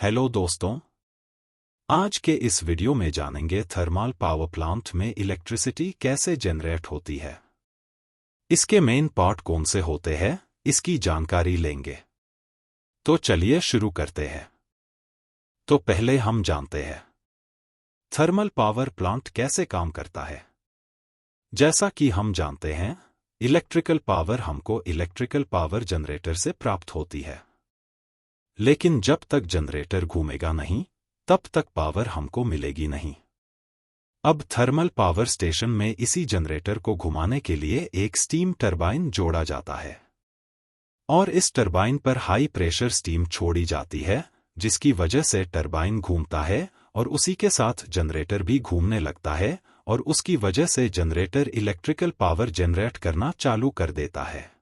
Hello दोस्तों, आज के इस वीडियो में जानेंगे थर्मल पावर प्लांट में इलेक्ट्रिसिटी कैसे जनरेट होती है। इसके मेन पार्ट कौन से होते हैं, इसकी जानकारी लेंगे। तो चलिए शुरू करते हैं। तो पहले हम जानते हैं थर्मल पावर प्लांट कैसे काम करता है। जैसा कि हम जानते हैं, इलेक्ट्रिकल पावर हमको इलेक्ट्रिकल पावर जनरेटर से प्राप्त होती है, लेकिन जब तक जनरेटर घूमेगा नहीं तब तक पावर हमको मिलेगी नहीं। अब थर्मल पावर स्टेशन में इसी जनरेटर को घुमाने के लिए एक स्टीम टरबाइन जोड़ा जाता है और इस टरबाइन पर हाई प्रेशर स्टीम छोड़ी जाती है, जिसकी वजह से टरबाइन घूमता है और उसी के साथ जनरेटर भी घूमने लगता है और उसकी वजह से जनरेटर इलेक्ट्रिकल पावर जनरेट करना चालू कर देता है।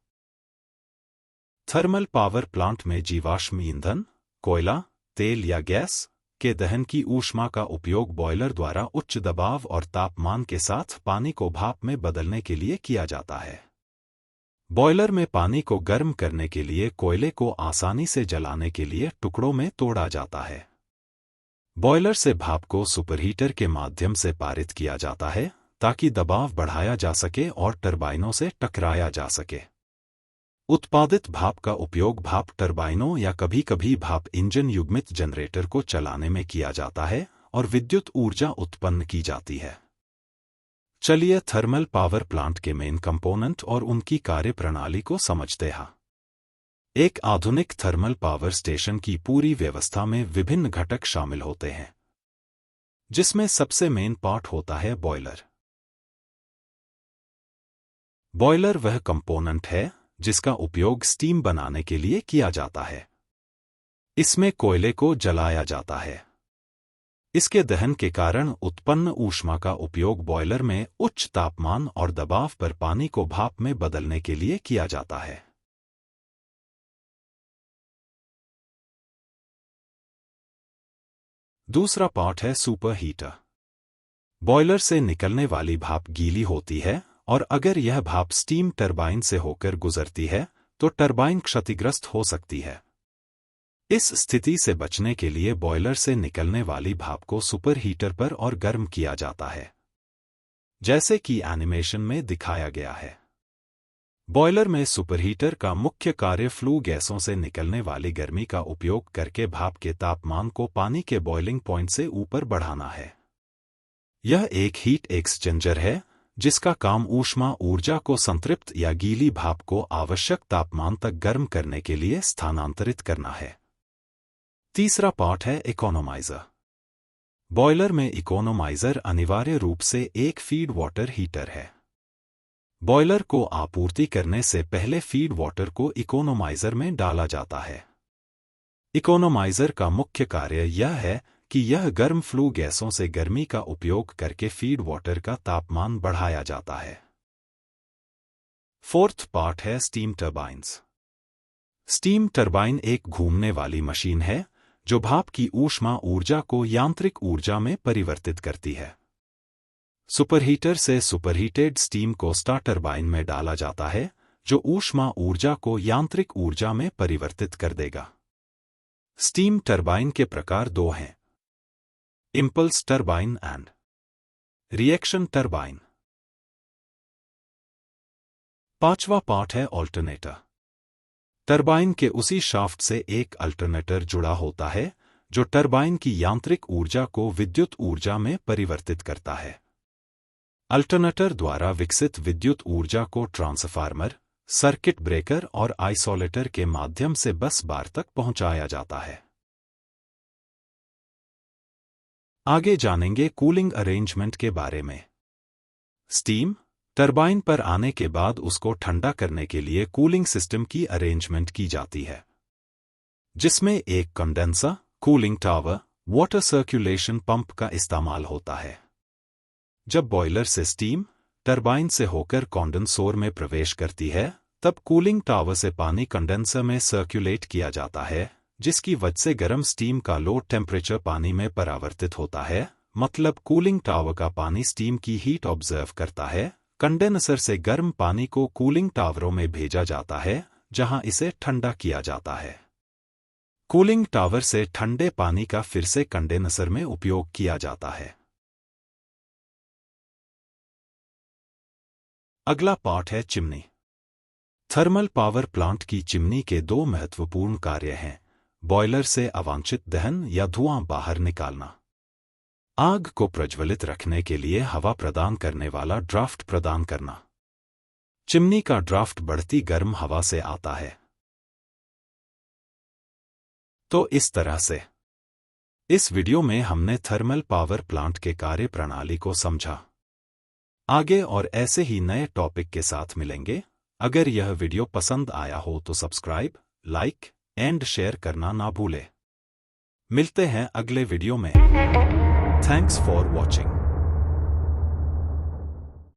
थर्मल पावर प्लांट में जीवाश्म ईंधन, कोयला, तेल या गैस के दहन की ऊष्मा का उपयोग बॉयलर द्वारा उच्च दबाव और तापमान के साथ पानी को भाप में बदलने के लिए किया जाता है। बॉयलर में पानी को गर्म करने के लिए कोयले को आसानी से जलाने के लिए टुकड़ों में तोड़ा जाता है। बॉयलर से भाप को सुपरहीटर के माध्यम से पारित किया जाता है ताकि दबाव बढ़ाया जा सके और टरबाइनों से टकराया जा सके। उत्पादित भाप का उपयोग भाप टरबाइनों या कभी-कभी भाप इंजन युग्मित जनरेटर को चलाने में किया जाता है और विद्युत ऊर्जा उत्पन्न की जाती है। चलिए थर्मल पावर प्लांट के मेन कंपोनेंट और उनकी कार्यप्रणाली को समझते हैं। एक आधुनिक थर्मल पावर स्टेशन की पूरी व्यवस्था में विभिन्न घटक शामिल होते हैं, जिसमें सबसे मेन पार्ट होता है बॉयलर। बॉयलर वह कंपोनेंट है जिसका उपयोग स्टीम बनाने के लिए किया जाता है। इसमें कोयले को जलाया जाता है। इसके दहन के कारण उत्पन्न ऊष्मा का उपयोग बॉयलर में उच्च तापमान और दबाव पर पानी को भाप में बदलने के लिए किया जाता है। दूसरा पार्ट है सुपर हीटर। बॉयलर से निकलने वाली भाप गीली होती है और अगर यह भाप स्टीम टरबाइन से होकर गुजरती है तो टरबाइन क्षतिग्रस्त हो सकती है। इस स्थिति से बचने के लिए बॉयलर से निकलने वाली भाप को सुपर हीटर पर और गर्म किया जाता है, जैसे कि एनिमेशन में दिखाया गया है। बॉयलर में सुपरहीटर का मुख्य कार्य फ्लू गैसों से निकलने वाली गर्मी का उपयोग करके भाप के तापमान को पानी के बॉइलिंग पॉइंट से ऊपर बढ़ाना है। यह एक हीट एक्सचेंजर है जिसका काम ऊष्मा ऊर्जा को संतृप्त या गीली भाप को आवश्यक तापमान तक गर्म करने के लिए स्थानांतरित करना है। तीसरा पार्ट है इकोनोमाइजर। बॉयलर में इकोनोमाइजर अनिवार्य रूप से एक फीड वाटर हीटर है। बॉयलर को आपूर्ति करने से पहले फीड वाटर को इकोनोमाइजर में डाला जाता है। इकोनोमाइजर का मुख्य कार्य यह है कि यह गर्म फ्लू गैसों से गर्मी का उपयोग करके फीड वाटर का तापमान बढ़ाया जाता है। फोर्थ पार्ट है स्टीम टरबाइन्स। स्टीम टरबाइन एक घूमने वाली मशीन है जो भाप की ऊष्मा ऊर्जा को यांत्रिक ऊर्जा में परिवर्तित करती है। सुपरहीटर से सुपरहीटेड स्टीम को स्टार टरबाइन में डाला जाता है जो ऊष्मा ऊर्जा को यांत्रिक ऊर्जा में परिवर्तित कर देगा। स्टीम टरबाइन के प्रकार दो हैं, impulse turbine and reaction turbine. पांचवा पार्ट है ऑल्टरनेटर। टरबाइन के उसी शाफ्ट से एक अल्टरनेटर जुड़ा होता है जो टरबाइन की यांत्रिक ऊर्जा को विद्युत ऊर्जा में परिवर्तित करता है। अल्टरनेटर द्वारा विकसित विद्युत ऊर्जा को ट्रांसफार्मर, सर्किट ब्रेकर और आइसोलेटर के माध्यम से बस बार तक पहुंचाया जाता है। आगे जानेंगे कूलिंग अरेंजमेंट के बारे में। स्टीम टरबाइन पर आने के बाद उसको ठंडा करने के लिए कूलिंग सिस्टम की अरेंजमेंट की जाती है, जिसमें एक condenser, cooling tower, water circulation pump का इस्तेमाल होता है। जब बॉयलर से स्टीम टरबाइन से होकर कंडेंसर में प्रवेश करती है, तब कूलिंग टावर से पानी कंडेंसर में सर्कुलेट किया जाता है, जिसकी वजह से गर्म स्टीम का लो टेम्परेचर पानी में परावर्तित होता है। मतलब कूलिंग टावर का पानी स्टीम की हीट ऑब्जर्व करता है। कंडेंसर से गर्म पानी को कूलिंग टावरों में भेजा जाता है, जहां इसे ठंडा किया जाता है। कूलिंग टावर से ठंडे पानी का फिर से कंडेंसर में उपयोग किया जाता है। अगला पार्ट है चिमनी। थर्मल पावर प्लांट की चिमनी के दो महत्वपूर्ण कार्य हैं: बॉयलर से अवांछित दहन या धुआं बाहर निकालना, आग को प्रज्वलित रखने के लिए हवा प्रदान करने वाला ड्राफ्ट प्रदान करना। चिमनी का ड्राफ्ट बढ़ती गर्म हवा से आता है। तो इस तरह से इस वीडियो में हमने थर्मल पावर प्लांट के कार्य प्रणाली को समझा। आगे और ऐसे ही नए टॉपिक के साथ मिलेंगे। अगर यह वीडियो पसंद आया हो तो सब्सक्राइब, लाइक एंड शेयर करना ना भूलें। मिलते हैं अगले वीडियो में। Thanks for watching.